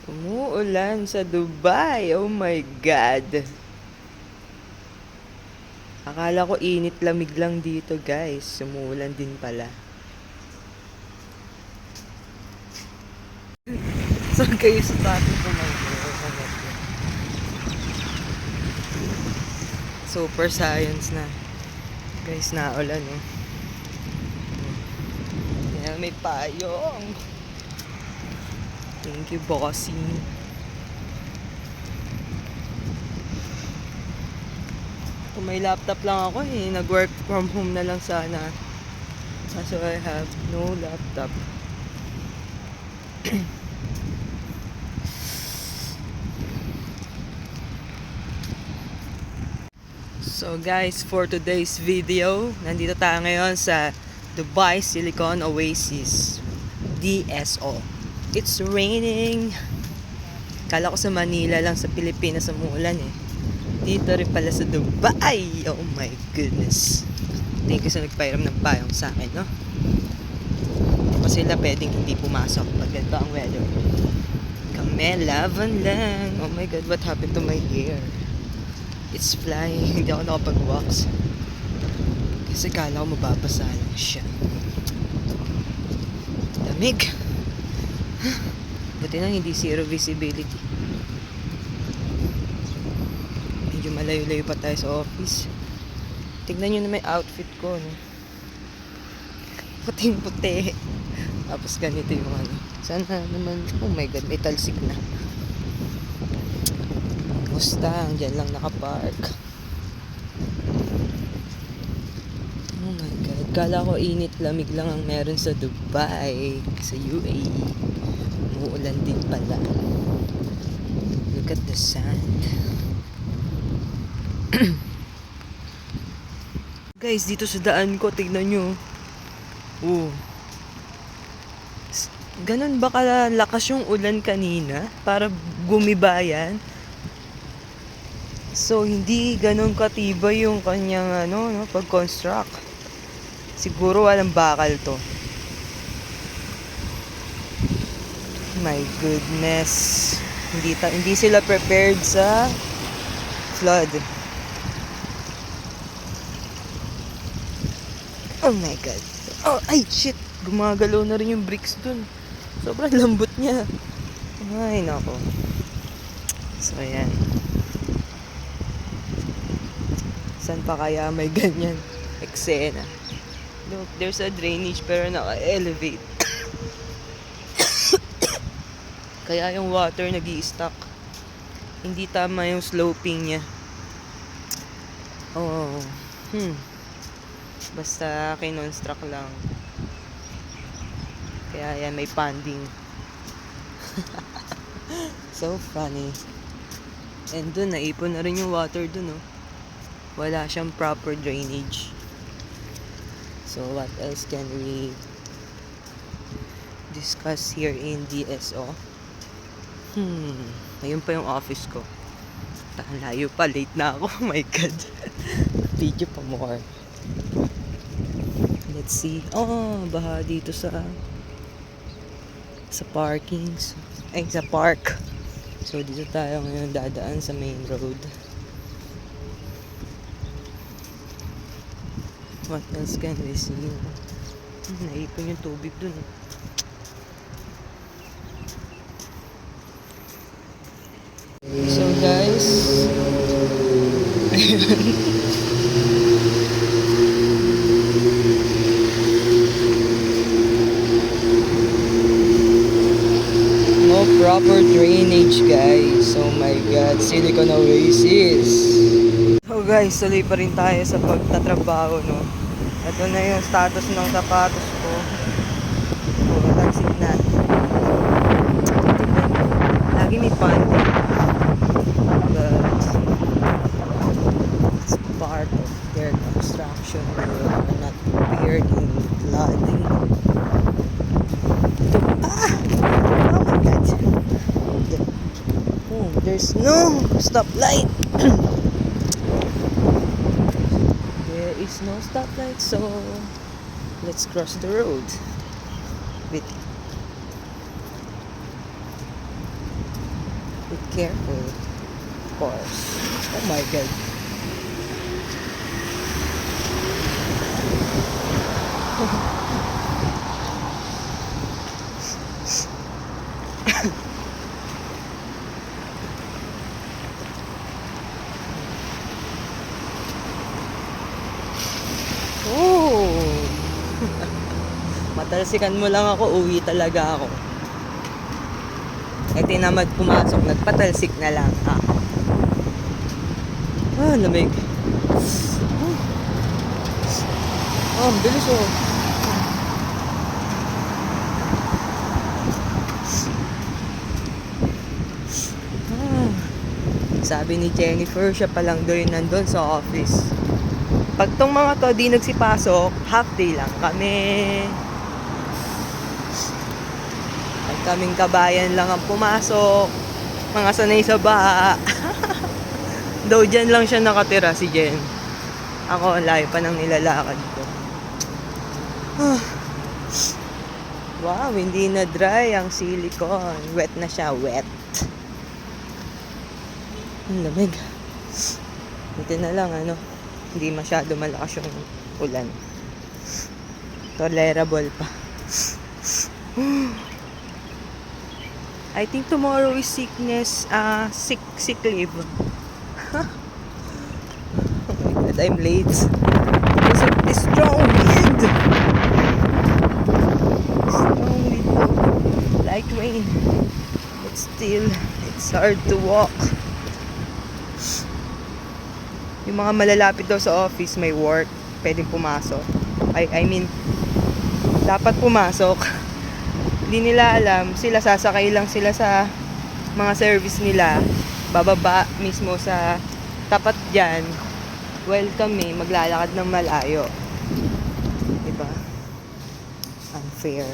Umuulan sa Dubai. Oh my God. Akala ko init lamig lang dito, guys. Umuulan din pala. So kayo sa topic ko super science na. Guys, naulan, oh. Kaya may payong. Thank you, bossing. Kung may laptop lang ako nag-work from home na lang sana. So I have no laptop. So guys, for today's video, nandito tayo ngayon sa Dubai Silicon Oasis, DSO. It's raining. Kala ko sa Manila lang, sa Pilipinas umuulan Dito rin pala sa Dubai. Oh my goodness. Thank you sa nagpairam ng payong sa akin, no? Hindi pa sila pwedeng hindi pumasok pag ganito ang weather. Kami, laban lang. Oh my God, what happened to my hair? It's flying. Hindi ako nakapag-wax. Kasi kala ko mababasa lang siya. Damig. Buti lang hindi zero visibility. Medyo malayo-layo pa tayo sa office. Tignan nyo na may outfit ko, no? Puting-puti. Tapos ganito yung Sana naman, oh my God, may talsik na. Mustang, dyan lang nakapark. Oh my God, kala ko init lamig lang ang meron sa Dubai, sa UAE. Umuulan din pala. Look at the sand. Guys, dito sa daan ko, tignan nyo. Oh. Ganun ba kalakas yung ulan kanina? Para gumibayan? So, hindi ganun katibay yung kanyang pag-construct. Siguro walang bakal to. My goodness. Hindi sila prepared sa flood. Oh my God. Oh, ay, shit. Gumagalaw na rin yung bricks dun. Sobrang lambot niya. Ay, nako. So, ayan. Saan pa kaya may ganyan eksena? Look, there's a drainage pero naka-elevate. Kaya yung water nag-i-stuck. Hindi tama yung sloping niya. Oh. Basta kinonstruct lang. Kaya yan, may panding. So funny. And dun, naipon na rin yung water dun, oh. Wala siyang proper drainage. So, what else can we discuss here in DSO? Ayun pa yung office ko. Layo pa, late na ako. Oh my God. Video pa more. Let's see. Oh, baha dito sa parkings. Ay, sa park. So, dito tayo ngayon dadaan sa main road. What else can we see? Naipon yung tubig dun. So guys, no proper drainage, guys. Oh my God, Silicon Oasis. So guys, tuloy pa rin tayo sa pagtatrabaho, no? Ito na yung status ng sapatos ko. Tansik na. Lagi may panding. But it's part of their construction. They are not prepared in flooding. Oh my God. Oh, there's no stoplight. Is no stoplight, so let's cross the road. Wait. careful. Of course. Oh my God. Oh! Matalsikan mo lang ako, uwi talaga ako. Eh, tinamad pumasok, nagpatalsik na lang. Lamig. Ang bilis oh. Sabi ni Jennifer, siya pa lang daw yung nandun sa office. Pag tong mga to di nagsipasok, half day lang kami. Pag kaming kabayan lang ang pumasok, mga sanay sa baha. Daw dyan lang siya nakatira, si Jen. Ako, layo pa ng nilalakad ko. Wow, hindi na dry ang silicone. Wet na siya, wet. Ang lamig. Buti na lang, hindi masyado malakas yung ulan. Tolerable pa. I think tomorrow is sick leave. Oh my God, I'm late. Because of this strong wind. Strong wind. Light rain. But still, it's hard to walk. Yung mga malalapit daw sa office may work, pwedeng pumasok. I mean, dapat pumasok. Hindi nila alam, sila sasakay lang sila sa mga service nila. Bababa mismo sa tapat dyan. Welcome maglalakad ng malayo. Diba? Unfair.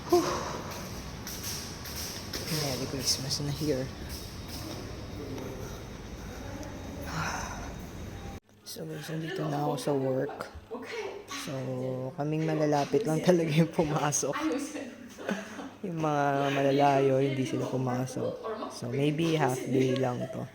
Whew. Merry Christmas na here. So guys, nandito na ako sa work. So, kaming malalapit lang talaga yung pumasok. Yung mga malalayo, hindi sila pumasok. So, maybe half day lang to.